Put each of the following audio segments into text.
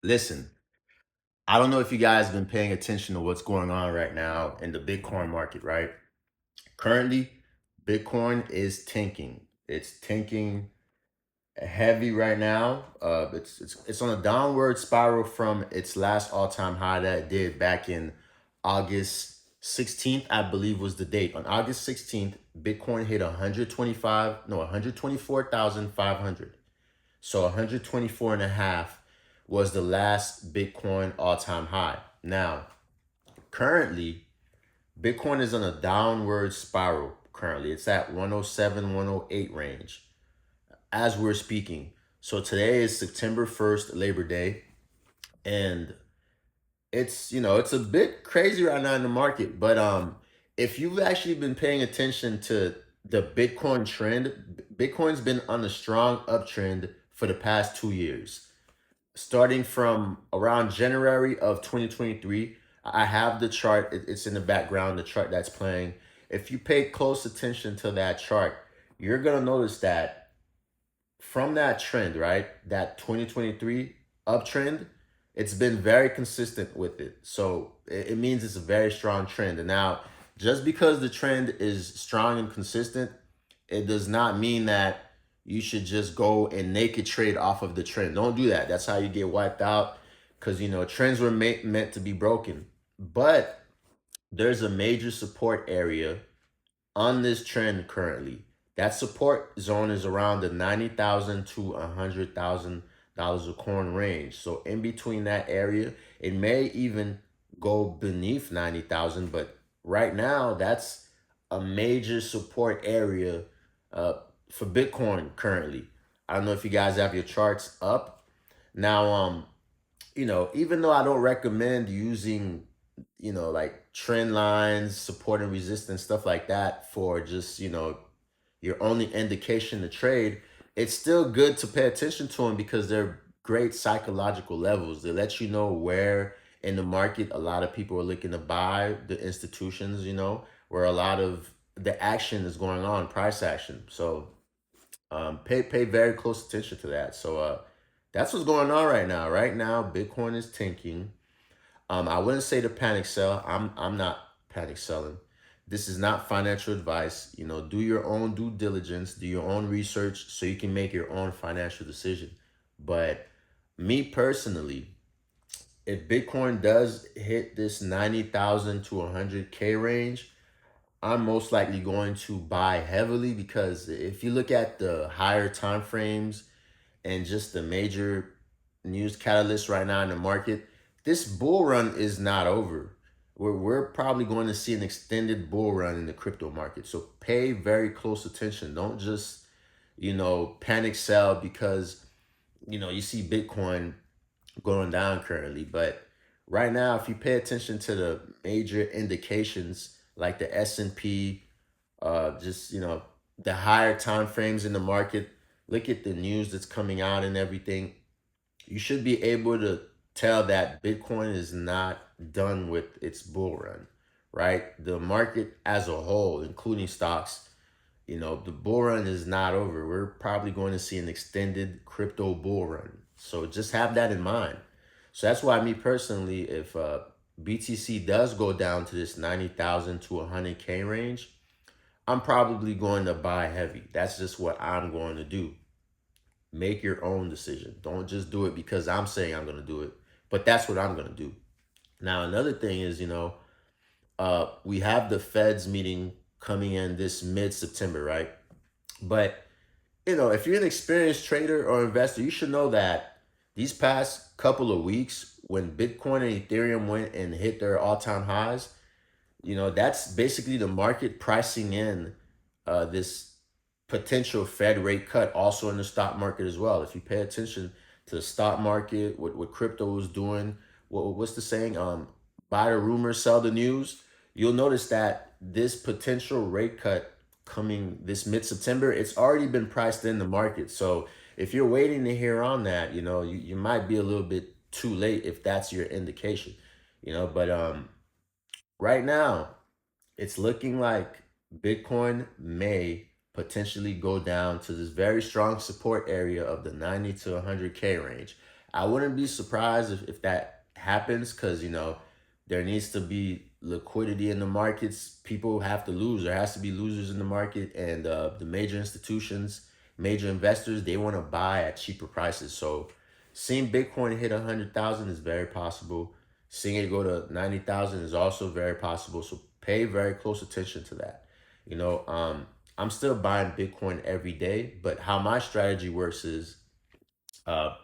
Listen, I don't know if you guys have been paying attention to what's going on right now in the Bitcoin market, right? Currently, Bitcoin is tanking. It's tanking heavy right now. It's on a downward spiral from its last all-time high that it did back in August 16th, I believe was the date. On August 16th, Bitcoin hit 124,500. So 124 and a half was the last Bitcoin all-time high. Now, currently, Bitcoin is on a downward spiral currently. It's at 107, 108 range as we're speaking. So today is September 1st, Labor Day, and it's a bit crazy right now in the market, but if you've actually been paying attention to the Bitcoin trend, Bitcoin's been on a strong uptrend for the past 2 years. Starting from around January of 2023, I have the chart. It's in the background, the chart that's playing. If you pay close attention to that chart, you're going to notice that from that trend, right? That 2023 uptrend, it's been very consistent with it. So it means it's a very strong trend. And now, just because the trend is strong and consistent, it does not mean that you should just go and naked trade off of the trend. Don't do that. That's how you get wiped out, because trends were meant to be broken. But there's a major support area on this trend currently. That support zone is around the 90,000 to $100,000 a coin range. So in between that area, it may even go beneath 90,000, but right now that's a major support area uh, for Bitcoin currently. I don't know if you guys have your charts up. Now, even though I don't recommend using, like trend lines, support and resistance, stuff like that for just, your only indication to trade, it's still good to pay attention to them because they're great psychological levels. They let you know where in the market a lot of people are looking to buy the institutions, where a lot of the action is going on, price action. So pay very close attention to that. So that's what's going on right now. Right now, Bitcoin is tanking. I wouldn't say to panic sell. I'm not panic selling. This is not financial advice. Do your own due diligence, do your own research so you can make your own financial decision. But me personally, if Bitcoin does hit this 90,000 to 100K range, I'm most likely going to buy heavily, because if you look at the higher time frames and just the major news catalysts right now in the market, this bull run is not over. We're probably going to see an extended bull run in the crypto market. So pay very close attention. Don't just, panic sell because, you see Bitcoin going down currently. But right now, if you pay attention to the major indications like the S&P, just, the higher time frames in the market, look at the news that's coming out and everything, you should be able to tell that Bitcoin is not done with its bull run, right? The market as a whole, including stocks, the bull run is not over. We're probably going to see an extended crypto bull run. So just have that in mind. So that's why me personally, if BTC does go down to this 90,000 to 100K range, I'm probably going to buy heavy. That's just what I'm going to do. Make your own decision. Don't just do it because I'm saying I'm going to do it, but that's what I'm going to do. Now, another thing is, we have the Fed's meeting coming in this mid-September, right? But, if you're an experienced trader or investor, you should know that these past couple of weeks, when Bitcoin and Ethereum went and hit their all-time highs, that's basically the market pricing in this potential Fed rate cut also in the stock market as well. If you pay attention to the stock market, what crypto is doing, what's the saying? Buy the rumor, sell the news. You'll notice that this potential rate cut coming this mid-September, it's already been priced in the market. So if you're waiting to hear on that, you might be a little bit too late if that's your indication, but right now, it's looking like Bitcoin may potentially go down to this very strong support area of the 90 to 100K range. I wouldn't be surprised if that happens, because, there needs to be liquidity in the markets. People have to lose. There has to be losers in the market. And the major institutions, major investors, they want to buy at cheaper prices. So seeing Bitcoin hit 100,000 is very possible. Seeing it go to 90,000 is also very possible. So pay very close attention to that. I'm still buying Bitcoin every day, but how my strategy works is uh,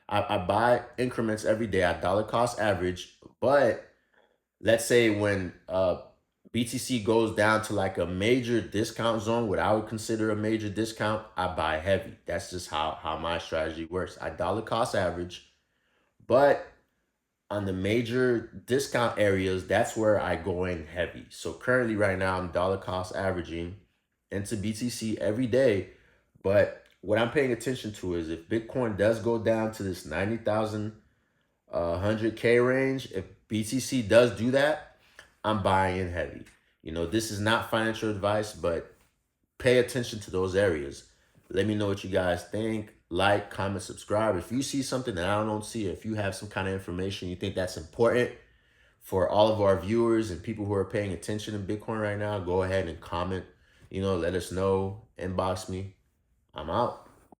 I buy increments every day. I dollar cost average, but let's say when BTC goes down to like a major discount zone, what I would consider a major discount, I buy heavy. That's just how my strategy works. I dollar cost average, but on the major discount areas, that's where I go in heavy. So currently right now I'm dollar cost averaging into BTC every day. But what I'm paying attention to is if Bitcoin does go down to this 90,000 100K range, if BTC does do that, I'm buying in heavy. This is not financial advice, but pay attention to those areas. Let me know what you guys think. Like, comment, subscribe. If you see something that I don't see, if you have some kind of information you think that's important for all of our viewers and people who are paying attention in Bitcoin right now, go ahead and comment. Let us know. Inbox me. I'm out.